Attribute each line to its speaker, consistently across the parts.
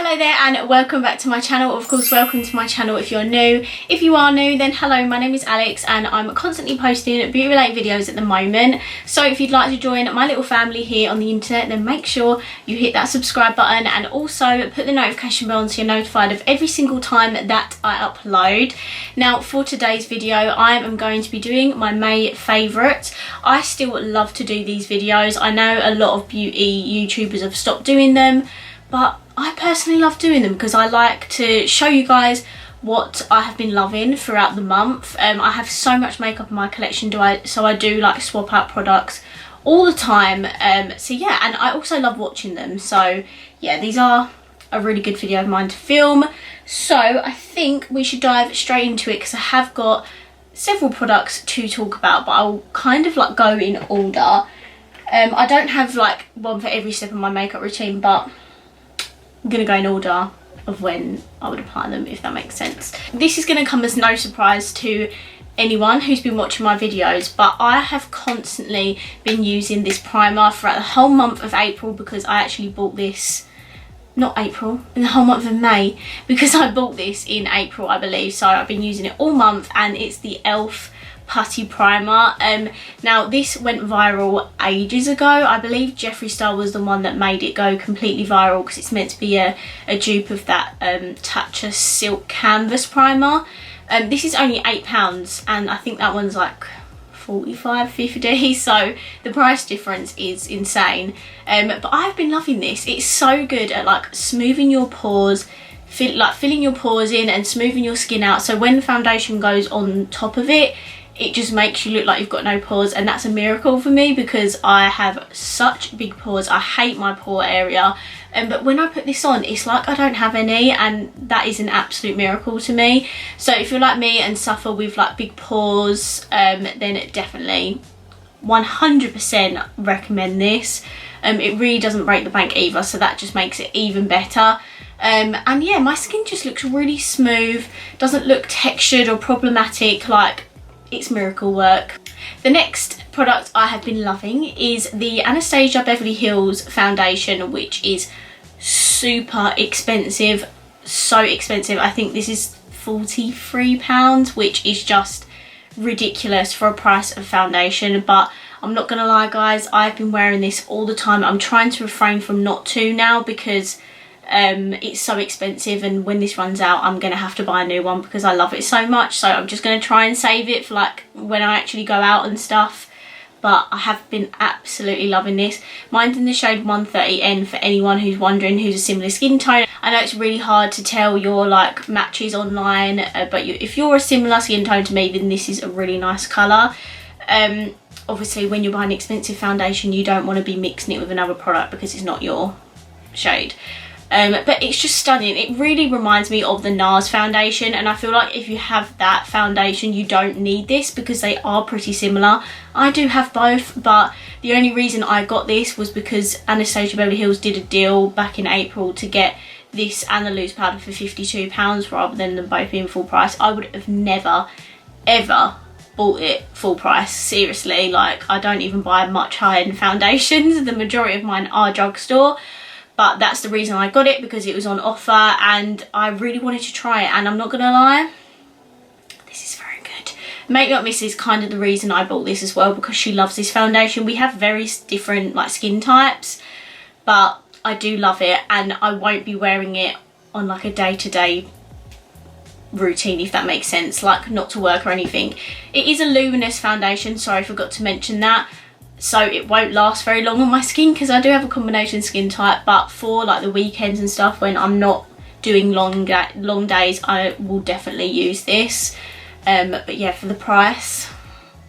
Speaker 1: Hello there and welcome back to my channel. Of course, welcome to my channel if you're new. If you are new, then hello, my name is Alex and I'm constantly posting beauty related videos at the moment. So if you'd like to join my little family here on the internet, then make sure you hit that subscribe button and also put the notification bell on so you're notified of every single time that I upload. Now for today's video, I am going to be doing my May favourites. I still love to do these videos. I know a lot of beauty YouTubers have stopped doing them, but I personally love doing them because I like to show you guys what I have been loving throughout the month. I have so much makeup in my collection, so I do like swap out products all the time. So yeah, and I also love watching them. So yeah, these are a really good video of mine to film. So I think we should dive straight into it because I have got several products to talk about, but I'll kind of like go in order. I don't have like one for every step of my makeup routine, but I'm going to go in order of when I would apply them, if that makes sense. This is going to come as no surprise to anyone who's been watching my videos, but I have constantly been using this primer throughout the whole month of April because I actually bought this, not April, in the whole month of May, because I bought this in April, I believe. So I've been using it all month and it's the e.l.f. Putty Primer. Now this went viral ages ago. I believe Jeffree Star was the one that made it go completely viral because it's meant to be a dupe of that Tatcha Silk Canvas Primer. This is only £8 and I think that one's like 45-50, so the price difference is insane. But I've been loving this. It's so good at like smoothing your pores, filling your pores in and smoothing your skin out, so when foundation goes on top of it, it just makes you look like you've got no pores, and that's a miracle for me because I have such big pores. I hate my pore area, but when I put this on, it's like I don't have any, and that is an absolute miracle to me. So if you're like me and suffer with like big pores, then definitely 100% recommend this. It really doesn't break the bank either, so that just makes it even better. And yeah, my skin just looks really smooth, doesn't look textured or problematic. Like, it's miracle work. The next product I have been loving is the Anastasia Beverly Hills foundation, which is super expensive, so expensive. I think this is £43, which is just ridiculous for a price of foundation. But I'm not gonna lie guys, I've been wearing this all the time. I'm trying to refrain from not to now because it's so expensive, and when this runs out I'm gonna have to buy a new one because I love it so much. So I'm just gonna try and save it for like when I actually go out and stuff. But I have been absolutely loving this. Mine's in the shade 130N for anyone who's wondering, who's a similar skin tone. I know it's really hard to tell your like matches online, but if you're a similar skin tone to me, then this is a really nice colour. Obviously when you're buying expensive foundation, you don't want to be mixing it with another product because it's not your shade. But it's just stunning. It really reminds me of the NARS foundation, and I feel like if you have that foundation you don't need this because they are pretty similar. I do have both, but the only reason I got this was because Anastasia Beverly Hills did a deal back in April to get this and the loose powder for £52 rather than them both being full price. I would have never ever bought it full price, seriously. Like, I don't even buy much high-end foundations. The majority of mine are drugstore. But that's the reason I got it, because it was on offer and I really wanted to try it. And I'm not gonna lie, this is very good. Makeup Miss is kind of the reason I bought this as well, because she loves this foundation. We have very different like skin types, but I do love it and I won't be wearing it on like a day-to-day routine, if that makes sense, like not to work or anything. It is a luminous foundation, sorry I forgot to mention that. So it won't last very long on my skin because I do have a combination skin type, but for like the weekends and stuff when I'm not doing long days, I will definitely use this. But yeah, for the price,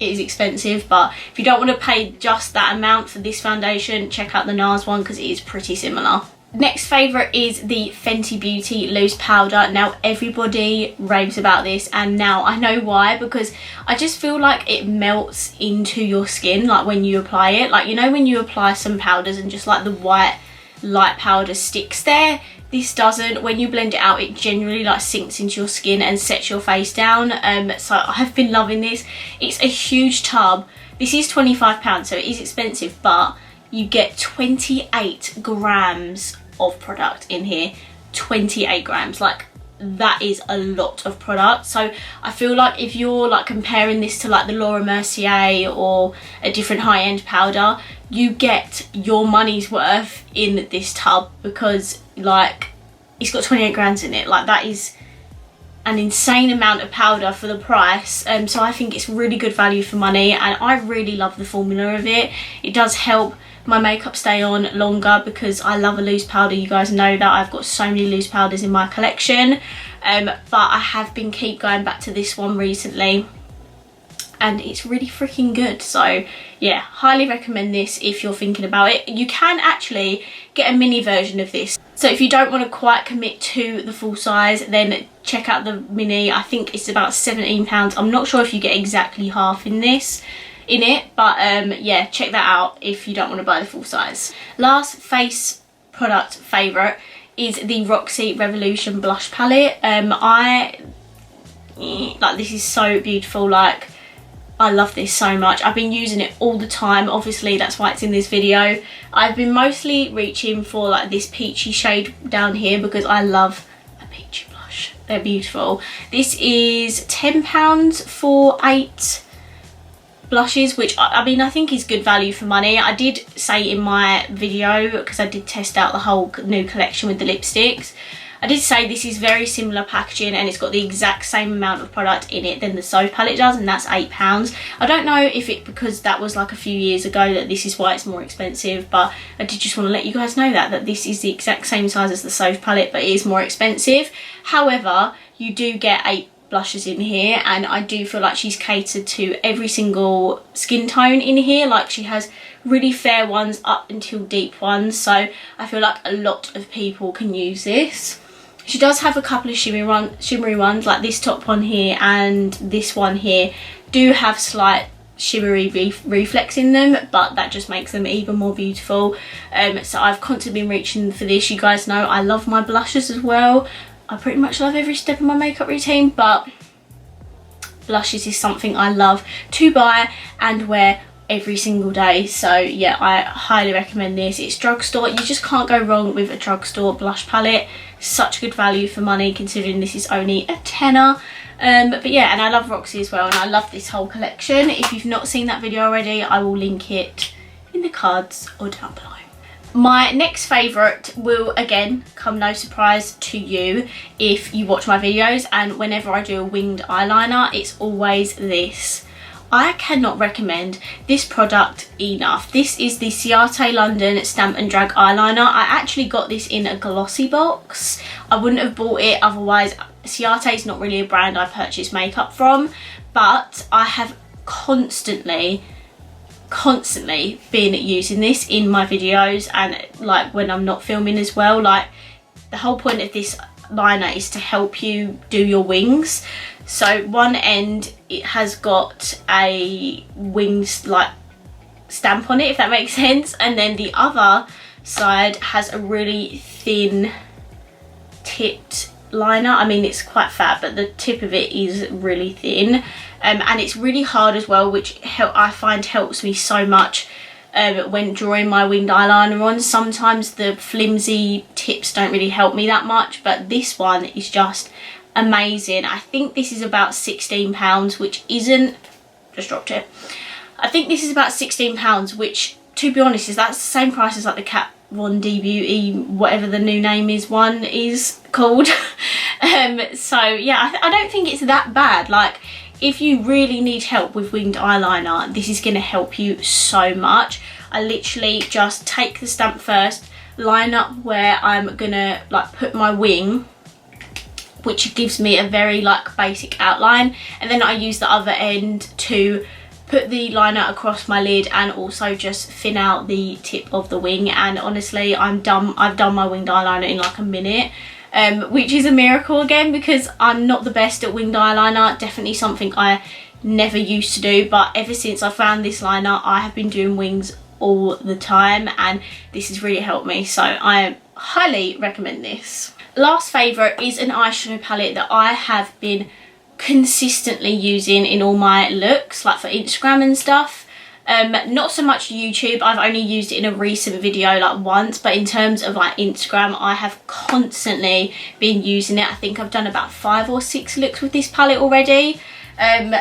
Speaker 1: it is expensive, but if you don't want to pay just that amount for this foundation, check out the NARS one because it is pretty similar. Next favourite is the Fenty Beauty loose powder. Now everybody raves about this, and now I know why, because I just feel like it melts into your skin like when you apply it. Like, you know when you apply some powders and just like the white light powder sticks there, this doesn't. When you blend it out, it generally like sinks into your skin and sets your face down. So I have been loving this. It's a huge tub. This is £25, so it is expensive, but you get 28 grams of product in here. 28 grams. Like, that is a lot of product. So I feel like if you're like comparing this to like the Laura Mercier or a different high-end powder, you get your money's worth in this tub, because like it's got 28 grams in it. Like, that is an insane amount of powder for the price. So I think it's really good value for money, and I really love the formula of it. It does help my makeup stay on longer, because I love a loose powder. You guys know that I've got so many loose powders in my collection, but I have been keep going back to this one recently, and it's really freaking good. So yeah, highly recommend this if you're thinking about it. You can actually get a mini version of this, so if you don't want to quite commit to the full size, then check out the mini. I think it's about £17. I'm not sure if you get exactly half in it, but yeah, check that out if you don't want to buy the full size. Last face product favourite is the Roxy Revolution blush palette. This is so beautiful. Like, I love this so much. I've been using it all the time. Obviously, that's why it's in this video. I've been mostly reaching for like this peachy shade down here, because I love a peachy blush. They're beautiful. This is £10 for 8 blushes, which I mean, I think is good value for money. I did say in my video, because I did test out the whole new collection with the lipsticks, I did say this is very similar packaging, and it's got the exact same amount of product in it than the Soap palette does, and that's £8. I don't know if it, because that was like a few years ago, that this is why it's more expensive, but I did just want to let you guys know that this is the exact same size as the Soap palette, but it is more expensive. However, you do get 8 blushes in here, and I do feel like she's catered to every single skin tone in here. Like, she has really fair ones up until deep ones, so I feel like a lot of people can use this. She does have a couple of shimmery ones, like this top one here and this one here do have slight shimmery reflex in them, but that just makes them even more beautiful. So I've constantly been reaching for this. You guys know I love my blushes as well. I pretty much love every step of my makeup routine, but blushes is something I love to buy and wear every single day. So yeah, I highly recommend this. It's drugstore. You just can't go wrong with a drugstore blush palette. Such good value for money, considering this is only a tenner. But yeah, and I love Roxy as well, and I love this whole collection. If you've not seen that video already, I will link it in the cards or down below. My next favourite will, again, come no surprise to you if you watch my videos, and whenever I do a winged eyeliner, it's always this. I cannot recommend this product enough. This is the Ciate London Stamp and Drag Eyeliner. I actually got this in a glossy box. I wouldn't have bought it otherwise. Ciate is not really a brand I purchase makeup from, but I have constantly been using this in my videos, and like when I'm not filming as well. Like, the whole point of this liner is to help you do your wings. So one end, it has got a wings like stamp on it, if that makes sense, and then the other side has a really thin tipped liner. I mean, it's quite fat, but the tip of it is really thin, and it's really hard as well, which I find helps me so much when drawing my winged eyeliner on. Sometimes the flimsy tips don't really help me that much, but this one is just amazing. I think this is about £16, which isn't, just dropped it. I think this is about £16, which, to be honest, that's the same price as like the Kat Von D Beauty, whatever the new name is, one is called. So yeah, I don't think it's that bad. Like, if you really need help with winged eyeliner, this is going to help you so much. I literally just take the stamp first, line up where I'm gonna like put my wing, which gives me a very like basic outline, and then I use the other end to put the liner across my lid and also just thin out the tip of the wing. And honestly, I've done my winged eyeliner in like a minute, which is a miracle again, because I'm not the best at winged eyeliner. Definitely something I never used to do, but ever since I found this liner, I have been doing wings all the time, and this has really helped me. So I highly recommend this. Last favourite is an eyeshadow palette that I have been consistently using in all my looks, like for Instagram and stuff. Not so much YouTube. I've only used it in a recent video like once, but in terms of like Instagram, I have constantly been using it. I think I've done about 5 or 6 looks with this palette already.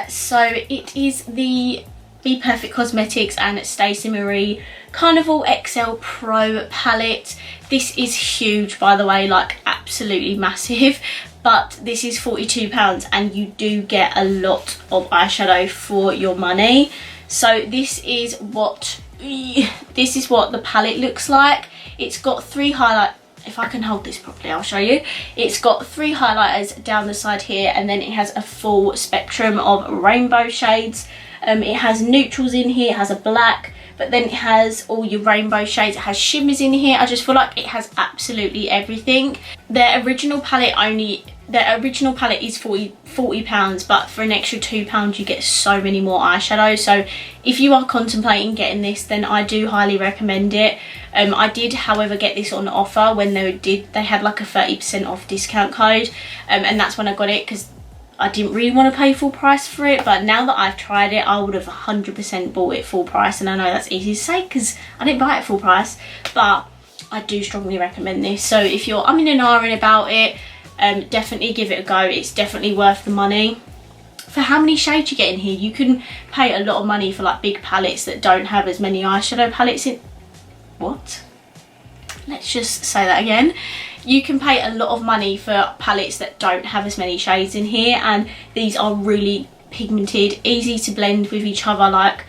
Speaker 1: So it is the Be Perfect Cosmetics and Stacey Marie Carnival XL Pro palette. This is huge, by the way, like absolutely massive, but this is £42 and you do get a lot of eyeshadow for your money. So this is what the palette looks like. It's got 3 highlight. If I can hold this properly, I'll show you. It's got 3 highlighters down the side here, and then it has a full spectrum of rainbow shades. It has neutrals in here, it has a black, but then it has all your rainbow shades. It has shimmers in here. I just feel like it has absolutely everything. Their original palette is £40, but for an extra £2 you get so many more eyeshadows. So if you are contemplating getting this, then I do highly recommend it. I did, however, get this on offer when they had like a 30% off discount code, and that's when I got it, because I didn't really want to pay full price for it. But now that I've tried it, I would have 100% bought it full price. And I know that's easy to say because I didn't buy it full price, but I do strongly recommend this. So if you're umming and ahhing about it, definitely give it a go. It's definitely worth the money. For how many shades you get in here, you can pay a lot of money for like big palettes that don't have as many eyeshadow palettes in. What? Let's just say that again. You can pay a lot of money for palettes that don't have as many shades in here, and these are really pigmented, easy to blend with each other. Like,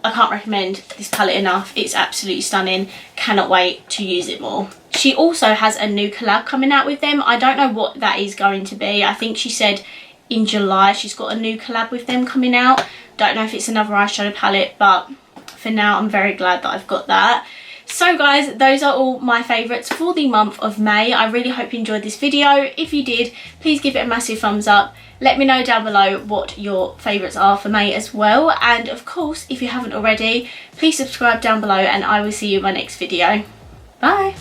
Speaker 1: I can't recommend this palette enough. It's absolutely stunning. Cannot wait to use it more. She also has a new collab coming out with them. I don't know what that is going to be. I think she said in July she's got a new collab with them coming out. Don't know if it's another eyeshadow palette, but for now I'm very glad that I've got that. So guys, those are all my favourites for the month of May. I really hope you enjoyed this video. If you did, please give it a massive thumbs up. Let me know down below what your favourites are for May as well. And of course, if you haven't already, please subscribe down below, and I will see you in my next video. Bye!